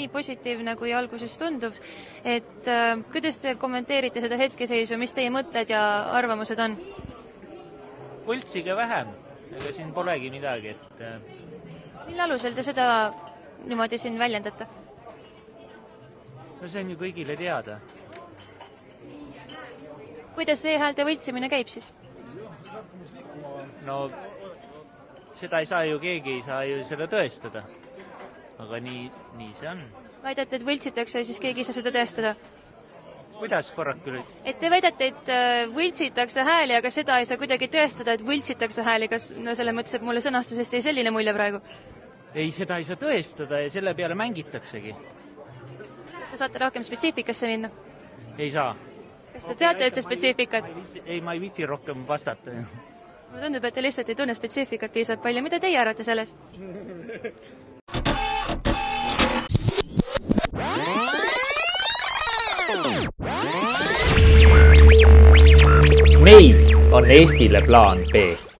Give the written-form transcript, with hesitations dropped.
nii positiivne, kui alguses tundub. Et kuidas te kommenteerite seda hetkeseisu, mis teie mõtted ja arvamused on? Võltsige vähem, ega siin polegi midagi. Mille alusel te seda niimoodi siin väljendate? No see on ju kõigile teada. Kuidas see häälte võltsimine käib siis? No seda ei saa ju, keegi ei saa ju seda tõestada. Aga nii see on. Väidate, et võltsitakse ja siis keegi ei saa seda tõestada? Kuidas korrak üle? Et te väidate, et võltsitakse hääli, aga seda ei saa kuidagi tõestada, et võltsitakse hääli. Kas selle mõttes, et mulle sõnastusest ei selline mulje praegu? Ei, seda ei saa tõestada ja selle peale mängitaksegi. Kas te saate rohkem spetsiifikasse minna? Ei saa. Kas te teate üldse spetsiifikat? Ei, ma ei viitsi rohkem vastata. Mulle tundub, et te lihtsalt ei tunne spetsiifikat piisab palju. Mida teie arvate sellest? Meil on Eestile plaan B.